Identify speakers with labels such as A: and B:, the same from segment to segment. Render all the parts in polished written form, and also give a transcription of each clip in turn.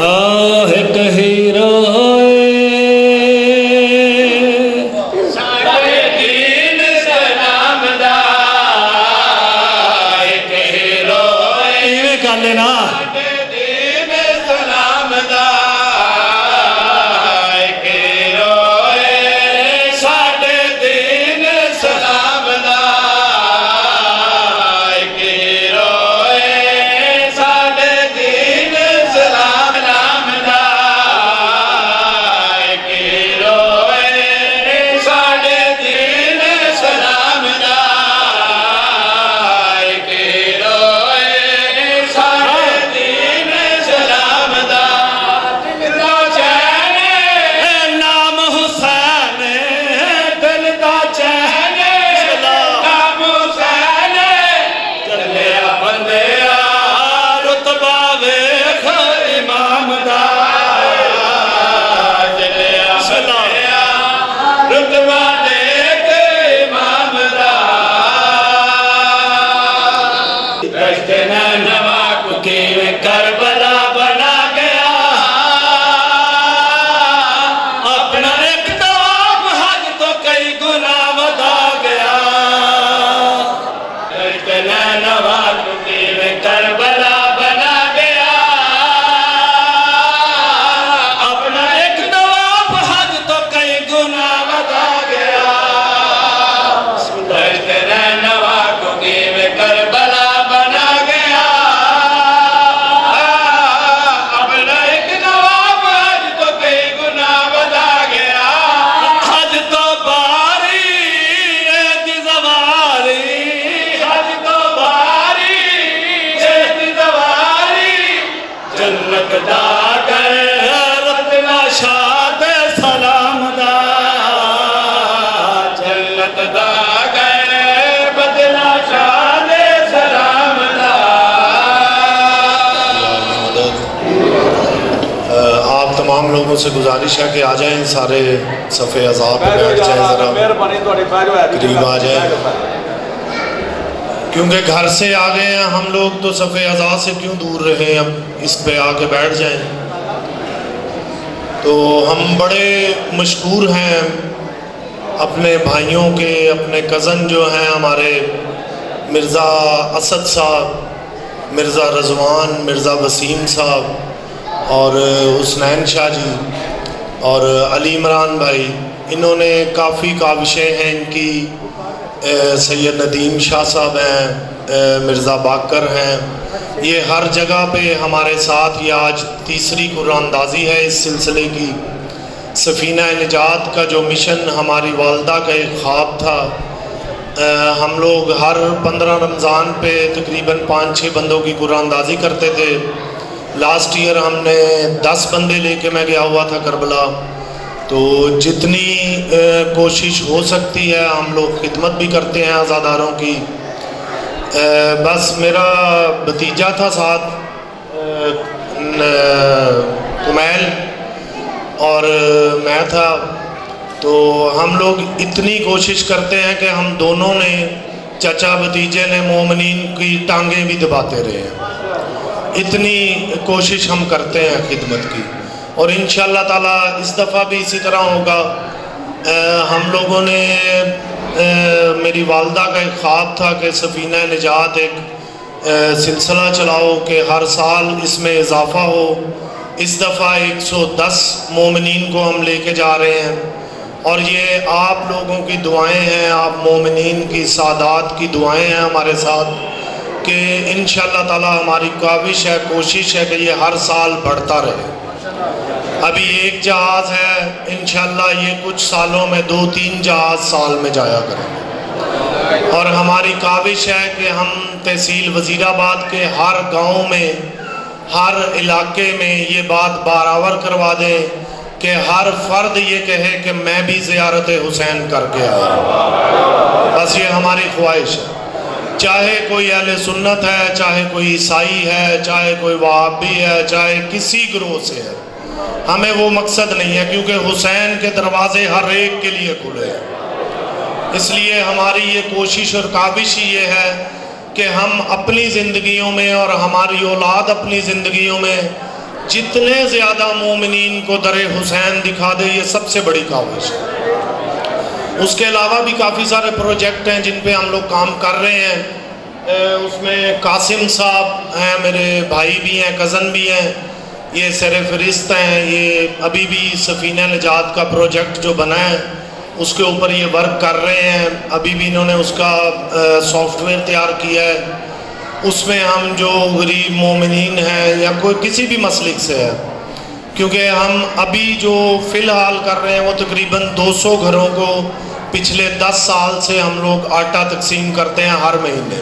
A: آہ کہیرو کربلا بنا گیا اپنا ایک طواف حج تو کئی گنا بتا گیا نینوا میں کربلا بنا گیا اپنا ایک طواف حج تو کئی گنا بتا گیا نینوا میں کربلا بنا گیا
B: تمام لوگوں سے گزارش ہے کہ آ جائیں سارے صفِ عزا پہ بیٹھ جائیں ذرا قریب آ جائیں کیونکہ گھر سے آ گئے ہیں ہم لوگ تو صفِ عزا سے کیوں دور رہیں اب اس پہ آ کے بیٹھ جائیں تو ہم بڑے مشکور ہیں اپنے بھائیوں کے اپنے کزن جو ہیں ہمارے مرزا اسد صاحب مرزا رضوان مرزا وسیم صاحب اور حسنین شاہ جی اور علی عمران بھائی انہوں نے کافی کاوشیں ہیں ان کی سید ندیم شاہ صاحب ہیں مرزا باقر ہیں یہ ہر جگہ پہ ہمارے ساتھ یہ آج تیسری قرآن اندازی ہے اس سلسلے کی سفینہ نجات کا جو مشن ہماری والدہ کا ایک خواب تھا ہم لوگ ہر 15 رمضان پہ تقریباً 5-6 بندوں کی قرآن اندازی کرتے تھے لاسٹ ایئر ہم نے 10 بندے لے کے میں گیا ہوا تھا کربلا تو جتنی کوشش ہو سکتی ہے ہم لوگ خدمت بھی کرتے ہیں عزاداروں کی بس میرا بھتیجا تھا ساتھ کمیل اور میں تھا تو ہم لوگ اتنی کوشش کرتے ہیں کہ ہم دونوں نے چچا بھتیجے نے مومنین کی ٹانگیں بھی دباتے رہے ہیں اتنی کوشش ہم کرتے ہیں خدمت کی اور انشاءاللہ تعالیٰ اس دفعہ بھی اسی طرح ہوگا ہم لوگوں نے میری والدہ کا ایک خواب تھا کہ سفینہ نجات ایک سلسلہ چلاؤ کہ ہر سال اس میں اضافہ ہو اس دفعہ 110 مومنین کو ہم لے کے جا رہے ہیں اور یہ آپ لوگوں کی دعائیں ہیں آپ مومنین کی سعادات کی دعائیں ہیں ہمارے ساتھ کہ انشاءاللہ تعالی ہماری کاوش ہے کوشش ہے کہ یہ ہر سال بڑھتا رہے ابھی 1 جہاز ہے انشاءاللہ یہ کچھ سالوں میں 2-3 جہاز سال میں جایا کریں گے اور ہماری کاوش ہے کہ ہم تحصیل وزیر آباد کے ہر گاؤں میں ہر علاقے میں یہ بات برآور کروا دیں کہ ہر فرد یہ کہے کہ میں بھی زیارت حسین کر کے آیا بس یہ ہماری خواہش ہے چاہے کوئی اہل سنت ہے چاہے کوئی عیسائی ہے چاہے کوئی وہابی ہے چاہے کسی گروہ سے ہے ہمیں وہ مقصد نہیں ہے کیونکہ حسین کے دروازے ہر ایک کے لیے کھلے ہیں اس لیے ہماری یہ کوشش اور کاوش ہی یہ ہے کہ ہم اپنی زندگیوں میں اور ہماری اولاد اپنی زندگیوں میں جتنے زیادہ مومنین کو در حسین دکھا دے یہ سب سے بڑی کاوش ہے۔ اس کے علاوہ بھی کافی سارے پروجیکٹ ہیں جن پہ ہم لوگ کام کر رہے ہیں۔ اس میں قاسم صاحب ہیں، میرے بھائی بھی ہیں، کزن بھی ہیں، یہ سر فہرست ہیں۔ یہ ابھی بھی سفینہ نجات کا پروجیکٹ جو بنا ہے اس کے اوپر یہ ورک کر رہے ہیں، ابھی بھی انہوں نے اس کا سافٹ ویئر تیار کیا ہے۔ اس میں ہم جو غریب مومنین ہیں یا کوئی کسی بھی مسلک سے ہے، کیونکہ ہم ابھی جو فی الحال کر رہے ہیں وہ تقریباً 200 گھروں کو پچھلے 10 سال سے ہم لوگ آٹا تقسیم کرتے ہیں ہر مہینے۔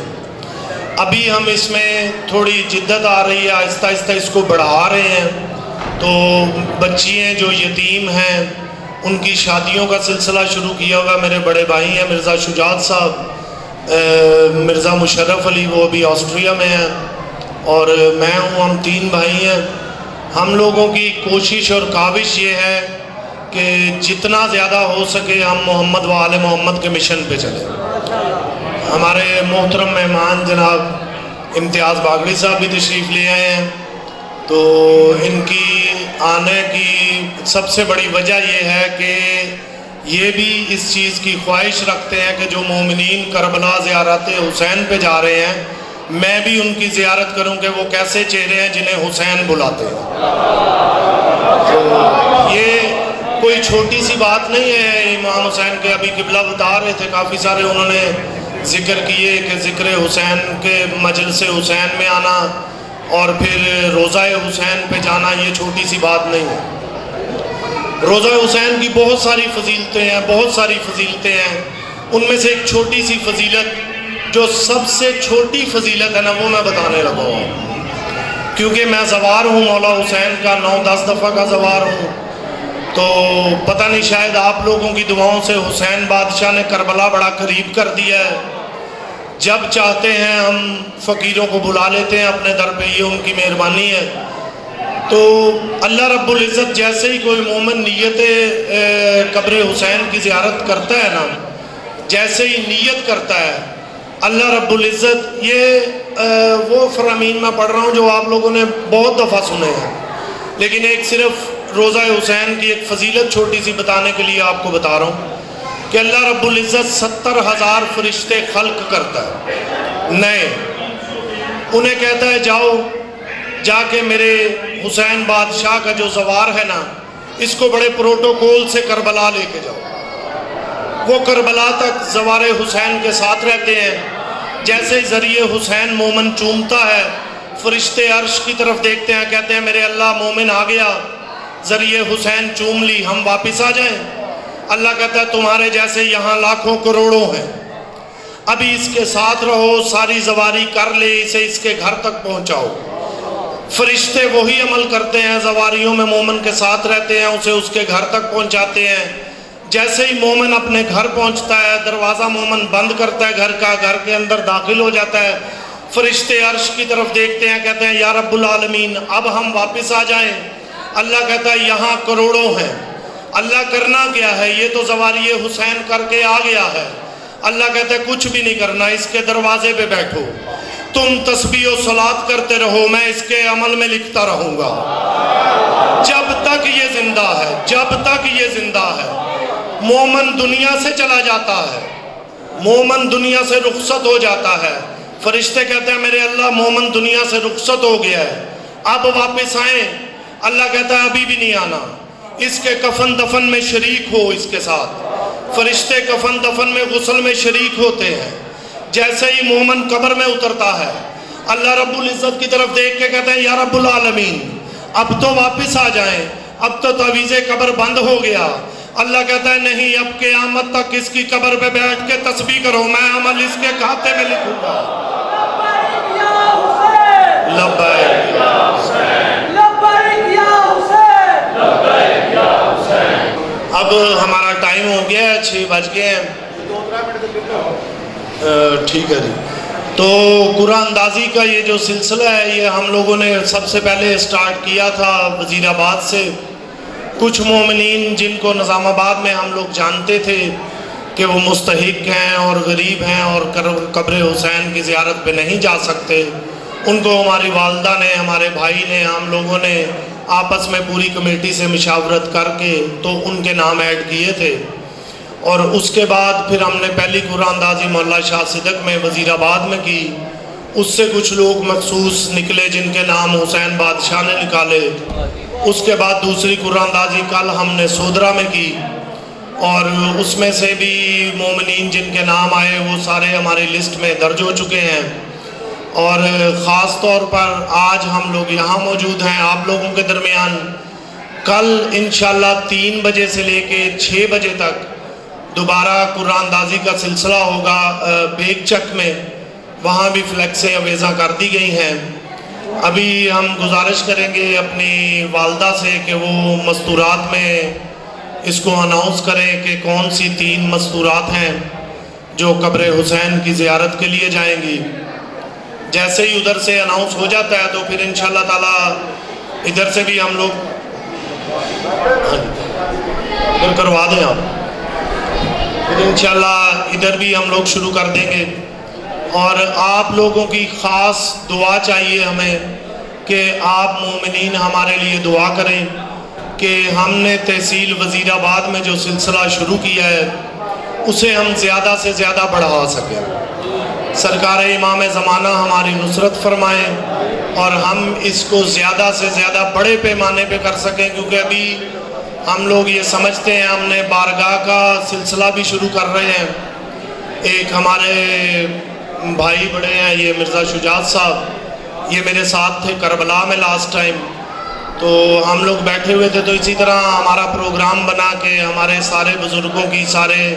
B: ابھی ہم اس میں تھوڑی جدت آ رہی ہے، آہستہ آہستہ اس کو بڑھا رہے ہیں۔ تو بچیاں جو یتیم ہیں ان کی شادیوں کا سلسلہ شروع کیا ہوگا۔ میرے بڑے بھائی ہیں مرزا شجاعت صاحب، مرزا مشرف علی، وہ ابھی آسٹریا میں ہیں، اور میں ہوں، ہم 3 بھائی ہیں۔ ہم لوگوں کی کوشش اور کاوش یہ ہے کہ جتنا زیادہ ہو سکے ہم محمد و آل محمد کے مشن پہ چلیں۔ ہمارے محترم مہمان جناب امتیاز باغڑی صاحب بھی تشریف لے آئے ہیں، تو ان کی آنے کی سب سے بڑی وجہ یہ ہے کہ یہ بھی اس چیز کی خواہش رکھتے ہیں کہ جو مومنین کربلا زیارت حسین پہ جا رہے ہیں میں بھی ان کی زیارت کروں کہ وہ کیسے چہرے ہیں جنہیں حسین بلاتے ہیں۔ تو یہ کوئی چھوٹی سی بات نہیں ہے۔ امام حسین کے ابھی قبلہ بتا رہے تھے، کافی سارے انہوں نے ذکر کیے کہ ذکر حسین کے مجلس حسین میں آنا اور پھر روضہ حسین پہ جانا یہ چھوٹی سی بات نہیں ہے۔ روضہ حسین کی بہت ساری فضیلتیں ہیں، ان میں سے ایک چھوٹی سی فضیلت جو سب سے چھوٹی فضیلت ہے نا وہ میں بتانے لگا ہوں، کیونکہ میں زوار ہوں مولا حسین کا، 9-10 دفعہ کا زوار ہوں۔ تو پتہ نہیں شاید آپ لوگوں کی دعاؤں سے حسین بادشاہ نے کربلا بڑا قریب کر دیا ہے۔ جب چاہتے ہیں ہم فقیروں کو بلا لیتے ہیں اپنے در پہ، یہ ان کی مہربانی ہے۔ تو اللہ رب العزت جیسے ہی کوئی مومن نیت قبر حسین کی زیارت کرتا ہے نا، جیسے ہی نیت کرتا ہے اللہ رب العزت، یہ وہ فرامین میں پڑھ رہا ہوں جو آپ لوگوں نے بہت دفعہ سنے ہیں، لیکن ایک صرف روضہ حسین کی ایک فضیلت چھوٹی سی بتانے کے لیے آپ کو بتا رہا ہوں کہ اللہ رب العزت 70,000 فرشتے خلق کرتا ہے نئے، انہیں کہتا ہے جاؤ جا کے میرے حسین بادشاہ کا جو زوار ہے نا اس کو بڑے پروٹوکول سے کربلا لے کے جاؤ۔ وہ کربلا تک زوار حسین کے ساتھ رہتے ہیں۔ جیسے ذریعے حسین مومن چومتا ہے، فرشتے عرش کی طرف دیکھتے ہیں، کہتے ہیں میرے اللہ مومن آ گیا، ذریعے حسین چوم لی، ہم واپس آ جائیں۔ اللہ کہتا ہے تمہارے جیسے یہاں لاکھوں کروڑوں ہیں، ابھی اس کے ساتھ رہو، ساری زواری کر لے، اسے اس کے گھر تک پہنچاؤ۔ فرشتے وہی عمل کرتے ہیں، زواریوں میں مومن کے ساتھ رہتے ہیں، اسے اس کے گھر تک پہنچاتے ہیں۔ جیسے ہی مومن اپنے گھر پہنچتا ہے، دروازہ مومن بند کرتا ہے گھر کا، گھر کے اندر داخل ہو جاتا ہے، فرشتے عرش کی طرف دیکھتے ہیں، کہتے ہیں یا رب العالمین اب ہم واپس آ جائیں۔ اللہ کہتا ہے یہاں کروڑوں ہیں۔ اللہ کرنا کیا ہے؟ یہ تو زواری حسین کر کے آ گیا ہے۔ اللہ کہتا ہے کچھ بھی نہیں کرنا، اس کے دروازے پہ بیٹھو، تم تسبیح و صلات کرتے رہو، میں اس کے عمل میں لکھتا رہوں گا جب تک یہ زندہ ہے، جب تک یہ زندہ ہے۔ مومن دنیا سے چلا جاتا ہے، مومن دنیا سے رخصت ہو جاتا ہے، فرشتے کہتے ہیں میرے اللہ مومن دنیا سے رخصت ہو گیا ہے، اب واپس آئیں۔ اللہ کہتا ہے ابھی بھی نہیں آنا، اس کے کفن دفن میں شریک ہو اس کے ساتھ۔ فرشتے کفن دفن میں غسل میں شریک ہوتے ہیں۔ جیسے ہی مومن قبر میں اترتا ہے اللہ رب العزت کی طرف دیکھ کے کہتے ہیں یا رب العالمین اب تو واپس آ جائیں، اب تو تعویذ قبر بند ہو گیا۔ اللہ کہتا ہے نہیں، اب قیامت تک اس کی قبر پہ بیٹھ کے تسبیح کرو، میں عمل اس کے کھاتے میں لکھوں گا۔ لبیک یا حسین، لبیک یا حسین، لبیک یا حسین۔ اب ہمارا ٹائم ہو گیا ہے، 6 بج گئے ہیں، ٹھیک ہے جی۔ تو قرآن اندازی کا یہ جو سلسلہ ہے یہ ہم لوگوں نے سب سے پہلے سٹارٹ کیا تھا وزیر آباد سے۔ کچھ مومنین جن کو نظام آباد میں ہم لوگ جانتے تھے کہ وہ مستحق ہیں اور غریب ہیں اور قبر حسین کی زیارت پہ نہیں جا سکتے، ان کو ہماری والدہ نے، ہمارے بھائی نے، ہم لوگوں نے آپس میں پوری کمیٹی سے مشاورت کر کے تو ان کے نام ایڈ کیے تھے، اور اس کے بعد پھر ہم نے پہلی قرآن اندازی محلہ شاہ صدق میں وزیر آباد میں کی، اس سے کچھ لوگ مخصوص نکلے جن کے نام حسین بادشاہ نے نکالے، اس کے بعد دوسری قرآن اندازی کل ہم نے سودرا میں کی، اور اس میں سے بھی مومنین جن کے نام آئے وہ سارے ہماری لسٹ میں درج ہو چکے ہیں، اور خاص طور پر آج ہم لوگ یہاں موجود ہیں آپ لوگوں کے درمیان۔ کل انشاءاللہ 3 بجے سے لے کے 6 بجے تک دوبارہ قرآن اندازی کا سلسلہ ہوگا بیگ چک میں، وہاں بھی فلیکسیں اویزاں کر دی گئی ہیں۔ ابھی ہم گزارش کریں گے اپنی والدہ سے کہ وہ مستورات میں اس کو اناؤنس کریں کہ کون سی 3 مستورات ہیں جو قبر حسین کی زیارت کے لیے جائیں گی۔ جیسے ہی ادھر سے اناؤنس ہو جاتا ہے تو پھر انشاءاللہ تعالی ادھر سے بھی ہم لوگ ادھر کروا دیں آپ، پھر انشاءاللہ ادھر بھی ہم لوگ شروع کر دیں گے۔ اور آپ لوگوں کی خاص دعا چاہیے ہمیں کہ آپ مومنین ہمارے لیے دعا کریں کہ ہم نے تحصیل وزیر آباد میں جو سلسلہ شروع کیا ہے اسے ہم زیادہ سے زیادہ بڑھا سکیں، سرکار امام زمانہ ہماری نصرت فرمائیں اور ہم اس کو زیادہ سے زیادہ بڑے پیمانے پہ کر سکیں، کیونکہ ابھی ہم لوگ یہ سمجھتے ہیں ہم نے بارگاہ کا سلسلہ بھی شروع کر رہے ہیں۔ ایک ہمارے بھائی بڑے ہیں یہ مرزا شجاعت صاحب، یہ میرے ساتھ تھے کربلا میں لاسٹ ٹائم، تو ہم لوگ بیٹھے ہوئے تھے تو اسی طرح ہمارا پروگرام بنا کے ہمارے سارے بزرگوں کی سارے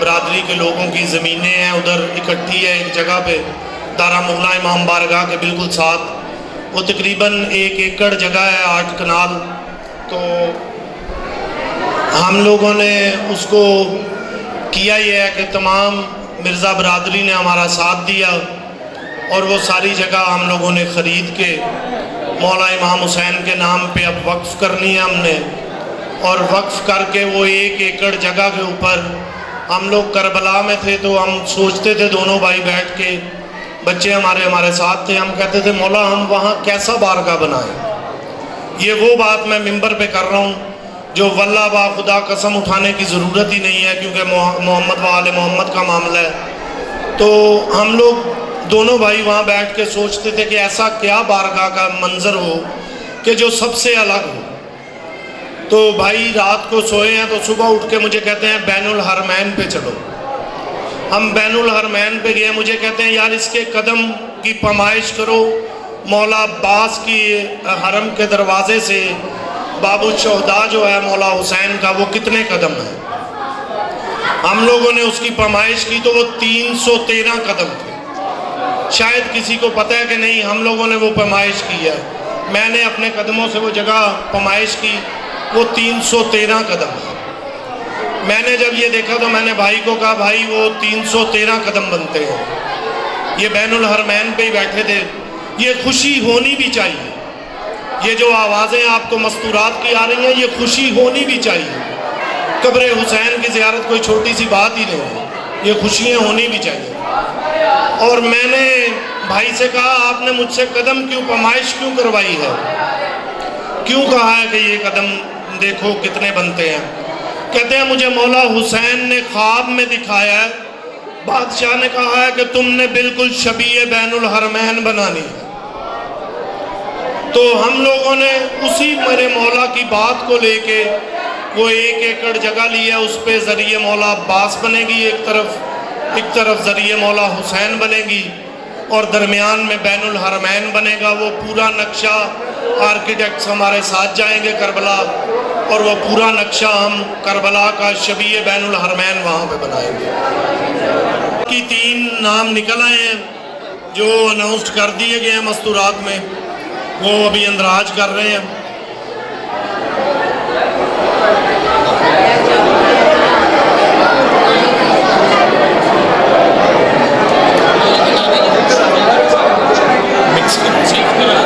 B: برادری کے لوگوں کی زمینیں ہیں ادھر اکٹھی ہے ایک جگہ پہ دارا مغلا امام بارگاہ کے بالکل ساتھ، وہ تقریباً 1 ایکڑ جگہ ہے 8 کنال، تو ہم لوگوں نے اس کو کیا یہ ہے کہ تمام مرزا برادری نے ہمارا ساتھ دیا اور وہ ساری جگہ ہم لوگوں نے خرید کے مولا امام حسین کے نام پہ اب وقف کرنی ہے ہم نے، اور وقف کر کے وہ 1 ایکڑ جگہ کے اوپر ہم لوگ کربلا میں تھے تو ہم سوچتے تھے دونوں بھائی بیٹھ کے، بچے ہمارے ساتھ تھے، ہم کہتے تھے مولا ہم وہاں کیسا بارگاہ بنائیں۔ یہ وہ بات میں ممبر پہ کر رہا ہوں جو واللہ با خدا قسم اٹھانے کی ضرورت ہی نہیں ہے، کیونکہ محمد و آل محمد کا معاملہ ہے۔ تو ہم لوگ دونوں بھائی وہاں بیٹھ کے سوچتے تھے کہ ایسا کیا بارگاہ کا منظر ہو کہ جو سب سے الگ ہو۔ تو بھائی رات کو سوئے ہیں تو صبح اٹھ کے مجھے کہتے ہیں بین الحرمین پہ چلو۔ ہم بین الحرمین پہ گئے، مجھے کہتے ہیں یار اس کے قدم کی پیمائش کرو، مولا عباس کی حرم کے دروازے سے باب الشہداء جو ہے مولا حسین کا وہ کتنے قدم ہے؟ ہم لوگوں نے اس کی پیمائش کی تو وہ 313 قدم تھے۔ شاید کسی کو پتہ ہے کہ نہیں، ہم لوگوں نے وہ پیمائش کی ہے، میں نے اپنے قدموں سے وہ جگہ پیمائش کی، وہ 313 قدم ہے۔ میں نے جب یہ دیکھا تو میں نے بھائی کو کہا بھائی وہ 313 قدم بنتے ہیں، یہ بین الحرمین پہ ہی بیٹھے تھے، یہ خوشی ہونی بھی چاہیے۔ یہ جو آوازیں آپ کو مستورات کی آ رہی ہیں یہ خوشی ہونی بھی چاہیے۔ قبر حسین کی زیارت کوئی چھوٹی سی بات ہی نہیں ہے، یہ خوشیاں ہونی بھی چاہیے۔ اور میں نے بھائی سے کہا آپ نے مجھ سے قدم کیوں پیمائش کیوں کروائی ہے، کیوں کہا ہے کہ یہ قدم دیکھو کتنے بنتے ہیں؟ کہتے ہیں مجھے مولا حسین نے خواب میں دکھایا ہے، بادشاہ نے کہا ہے کہ تم نے بالکل شبیہ بین الحرمین بنانی ہے۔ تو ہم لوگوں نے اسی میرے مولا کی بات کو لے کے وہ 1 ایکڑ جگہ لی ہے، اس پہ ذریعہ مولا عباس بنے گی ایک طرف ذریعہ مولا حسین بنے گی، اور درمیان میں بین الحرمین بنے گا۔ وہ پورا نقشہ آرکیٹیکٹس ہمارے ساتھ جائیں گے کربلا، اور وہ پورا نقشہ ہم کربلا کا شبیہ بین الحرمین وہاں پہ بنائیں گے۔ کی 3 نام نکل آئے ہیں جو اناؤنسڈ کر دیے گئے ہیں مستورات میں، وہ ابھی اندراج کر رہے ہیں۔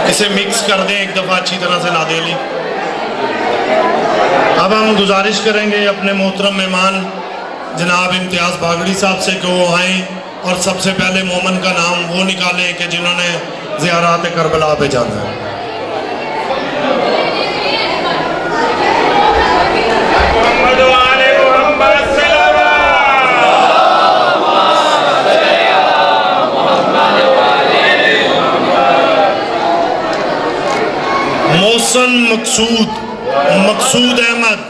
B: اسے مکس کر دیں ایک دفعہ اچھی طرح سے نادیلی۔ اب ہم گزارش کریں گے اپنے محترم مہمان جناب امتیاز باگڑی صاحب سے کہ وہ آئیں اور سب سے پہلے مومن کا نام وہ نکالیں کہ جنہوں نے زیارات کربلا پہ جانا ہے۔ محسن مقصود احمد،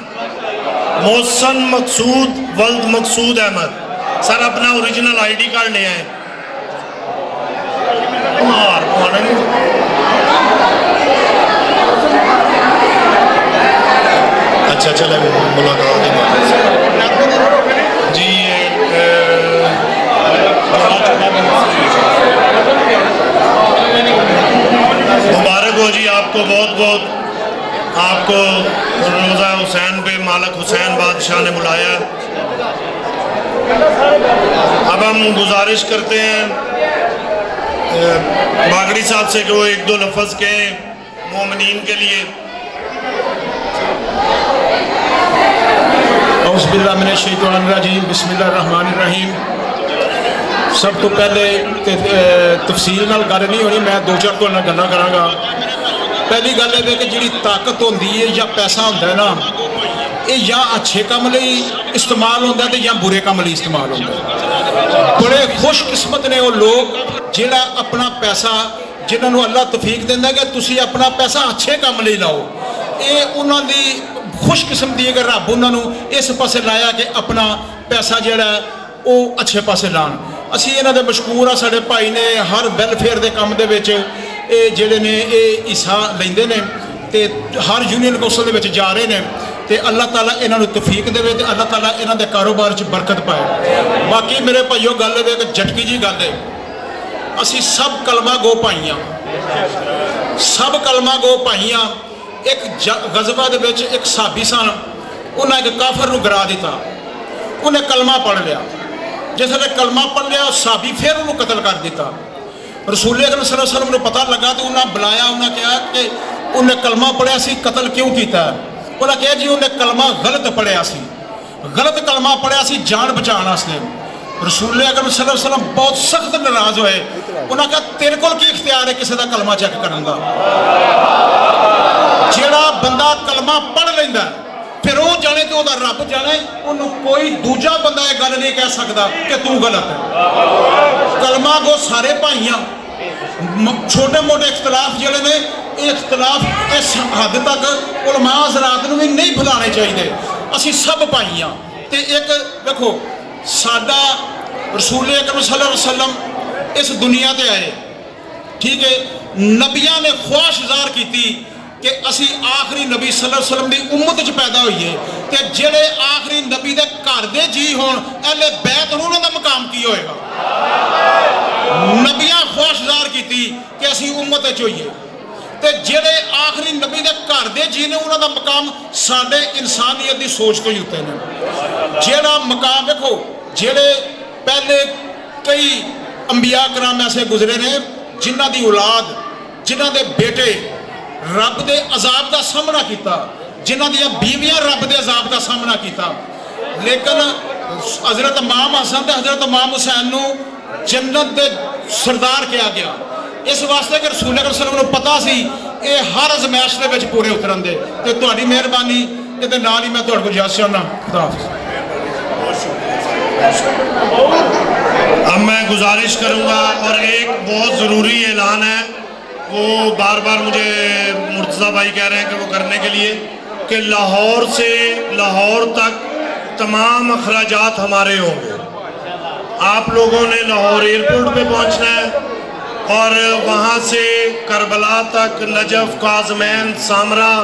B: محسن مقصود ولد مقصود احمد. سر اپنا اوریجنل آئی ڈی کارڈ لے آئیں. اچھا چلے ملاقات جی. مبارک ہو جی آپ کو بہت بہت. آپ کو روزہ حسین پہ مالک حسین بادشاہ نے بلایا. اب ہم گزارش کرتے ہیں باگڑی صاحب سے کہ وہ ایک دو لفظ کہیں مومنین کے لیے.
C: اعوذ باللہ من الشیطان الرجیم، بسم اللہ الرحمن الرحیم. سب تو پہلے تفصیل نال گل نہیں ہونی، میں دو چار تو گلاں کراں گا. پہلی گل ہے کہ جڑی طاقت ہوندی ہے یا پیسہ ہوندا ہے نا، یہ یا اچھے کام لئی استعمال ہوندا ہے یا برے کام لئی استعمال ہوندا ہے. بڑے خوش قسمت نے وہ لوگ جڑا اپنا پیسہ جنہاں نوں اللہ توفیق دیندا ہے کہ تسی اپنا پیسہ اچھے کام لئی لاؤ. یہ انہاں دی خوش قسمتی ہے کہ رب انہاں نوں اس پاسے لایا کہ اپنا پیسہ جڑا ہے وہ اچھے پاسے لان. اسی انہاں دے مشکور ہاں. ساڈے بھائی نے ہر ویلفیئر دے کام دے وچ اے جڑے نے اے حصہ لیندے نے تے ہر یونین کونسل دے وچ جا رہے نے. تے اللہ تعالیٰ انہاں نوں توفیق دے تے اللہ تعالیٰ انہاں دے کاروبار چ برکت پائے. باقی میرے بھائیو گل ہے کہ جھٹکی جی گل ہے، اسی سب کلمہ گو پائیاں، سب کلمہ گو پائیاں. ایک غزوہ دے وچ ایک صحابی سن، انہاں ایک کافر نوں گرا دیتا. انہیں کلمہ پڑھ لیا. جس نے کلمہ پڑھ لیا صحابی پھر انہوں قتل کر دیتا. رسول اکرم صلی اللہ علیہ وسلم نے پتہ لگا تو انہوں نے بلایا. انہوں نے کہا کہ انہیں کلمہ پڑھیا سی، قتل کیوں کیتا ہے؟ انہوں نے کہا جی انہیں کلمہ غلط پڑھیا سی، غلط کلمہ پڑھیا سی جان بچانا اس نے. رسول اکرم صلی اللہ علیہ وسلم بہت سخت ناراض ہوئے. انہوں نے کہا تیرے کول کی اختیار ہے کسی دا کلمہ چیک کرن دا؟ جیڑا بندہ کلمہ پڑھ لیندا ہے پھر وہ جانے تو دا رب جانے، انہوں کوئی دوجا بندہ یہ گل نہیں کہہ سکتا کہ تو غلط ہے. کلمہ کو سارے بھائیاں، چھوٹے موٹے اختلاف جڑے نے یہ اختلاف اس حد تک علماء حضرات نوں بھی نہیں بھلانے چاہیے. اسی سب بھائیاں تے ایک دیکھو ساڈا رسول اکرم صلی اللہ علیہ وسلم اس دنیا تے آئے، ٹھیک ہے، نبیاں نے خواہش ظاہر کیتی کہ اسی آخری نبی صلی اللہ علیہ وسلم دی امت چ پیدا ہوئیے تے جڑے آخری نبی دے گھر دے جی ہون اہل بیت انہاں دا مقام کی ہوئے گا. نبیاں خواہش ظاہر کیتی کہ اسی امت چ ہوئیے تے جڑے آخری نبی دے گھر دے جی نے انہاں دا مقام ساڈے انسانیت دی سوچ تو ہی ہوتے ہیں. جڑا مقام دیکھو جڑے پہلے کئی انبیاء کرام ایسے گزرے نے جنہاں دی اولاد جنہاں دے بیٹے رب دے عذاب دا سامنا کیتا، جنہاں دیا بیویاں رب دے عذاب دا سامنا کیتا، لیکن حضرت امام حسن تے حضرت امام حسین نو جنت دے سردار کیا گیا اس واسطے کہ رسول اکرم صلی اللہ علیہ وسلم پتا سی اے ہر ازمائش دے وچ پورے اترن دے. تے تہاڈی مہربانی تے نال ہی میں تہاڈے کول اجازت چاہنا. خدا حافظ.
B: اب میں گزارش کروں گا اور ایک بہت ضروری اعلان ہے، وہ بار بار مجھے مرتضیٰ بھائی کہہ رہے ہیں کہ وہ کرنے کے لیے کہ لاہور سے لاہور تک تمام اخراجات ہمارے ہوں گے. آپ لوگوں نے لاہور ایئرپورٹ پہ پہنچنا ہے اور وہاں سے کربلا تک، نجف، کاظمین، سامرا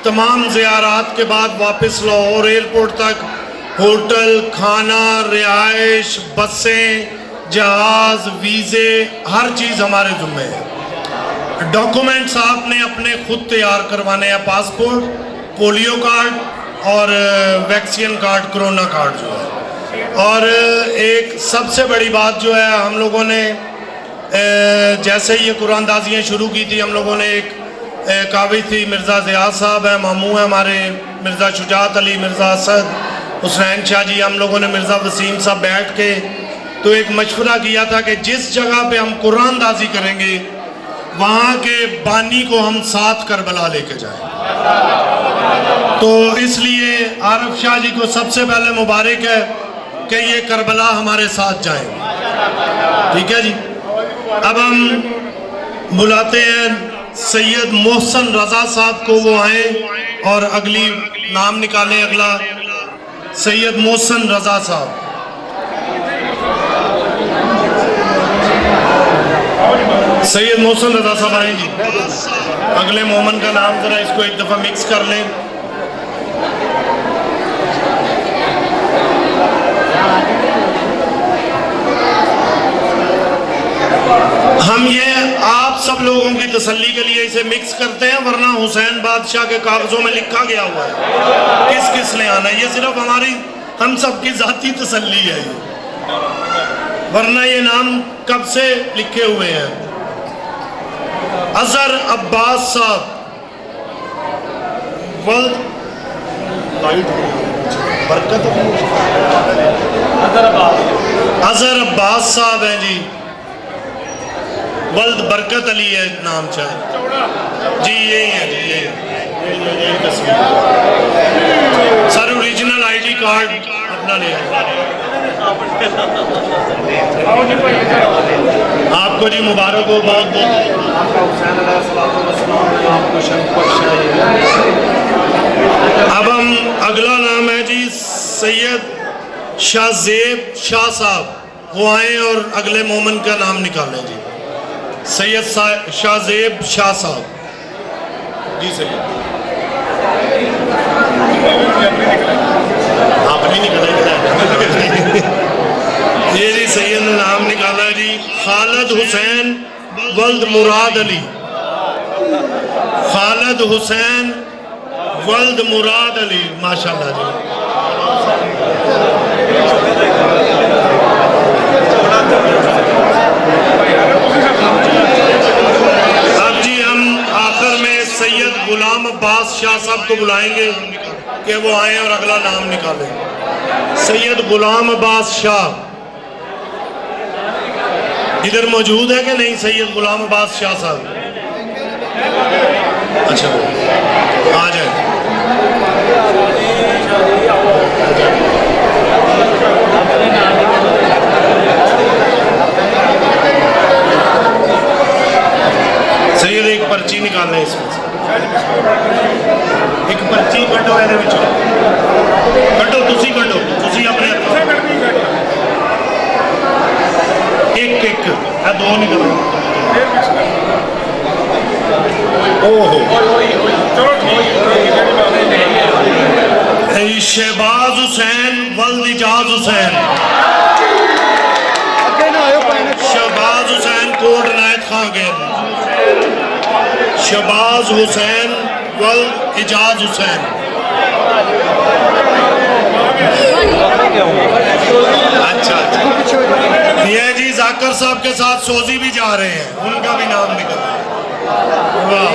B: تمام زیارات کے بعد واپس لاہور ایئرپورٹ تک ہوٹل، کھانا، رہائش، بسیں، جہاز، ویزے، ہر چیز ہمارے ذمہ ہے. ڈاکومنٹس آپ نے اپنے خود تیار کروانے ہیں، پاسپورٹ، پولیو کارڈ اور ویکسین کارڈ، کرونا کارڈ جو ہے. اور ایک سب سے بڑی بات جو ہے ہم لوگوں نے جیسے یہ قرآن دازیاں شروع کی تھی، ہم لوگوں نے ایک قابل تھی مرزا زیاد صاحب ہیں، ماموں ہیں ہمارے مرزا شجاعت علی، مرزا اسد، حسین شاہ جی، ہم لوگوں نے مرزا وسیم صاحب بیٹھ کے تو ایک مشورہ کیا تھا کہ جس جگہ پہ ہم قرآن دازی کریں گے وہاں کے بانی کو ہم ساتھ کربلا لے کے جائیں. تو اس لیے عارف شاہ جی کو سب سے پہلے مبارک ہے کہ یہ کربلا ہمارے ساتھ جائیں. ٹھیک ہے جی. اب ہم بلاتے ہیں سید محسن رضا صاحب کو وہ آئیں اور اگلی نام نکالیں. اگلا سید محسن رضا صاحب. سید محسن رضا صاحب آئیں جی. اگلے مومن کا نام ذرا اس کو ایک دفعہ مکس کر لیں. ہم یہ آپ سب لوگوں کی تسلی کے لیے اسے مکس کرتے ہیں، ورنہ حسین بادشاہ کے کاغذوں میں لکھا گیا ہوا ہے کس کس نے آنا ہے. یہ صرف ہم سب کی ذاتی تسلی ہے یہ، ورنہ یہ نام کب سے لکھے ہوئے ہیں. اظہر عباس صاحب اظہر عباس صاحب ہیں جی. ولد برکت علی ہے نام چاہے جی. یہی ہے جی. یہی تصویر sir original I D card اپنا لے آئے. آپ کو جی مبارک ہو. بہت بہت اب ہم اگلا نام ہے جی سید شاہ زیب شاہ صاحب. وہ آئیں اور اگلے مومن کا نام نکالیں جی. سید شاہ زیب شاہ صاحب جی. سید آپ نہیں نکلا. یہ جی سید نے نام نکالا جی. خالد حسین ولد مراد علی. خالد حسین ولد مراد علی. ماشاءاللہ جی. اب جی ہم آخر میں سید غلام عباس شاہ صاحب کو بلائیں گے کہ وہ آئیں اور اگلا نام نکالیں. سید غلام عباس شاہ ادھر موجود ہے کہ نہیں؟ سید غلام عباس شاہ صاحب اچھا آ جائیں. سید ایک پرچی نکالنا ہے اس میں سے. ایک پرچی کٹو ہے کٹو تسی کٹو تسی اپنے ایک ایک دو نکل. شہباز حسین ولد اجاز حسین. شہباز حسین کوٹ عنایت خان کے. شہباز حسین ولد اجاز حسین. اچھا یہ جی ذاکر صاحب کے ساتھ سوزی بھی جا رہے ہیں، ان کا بھی نام نکل. واہ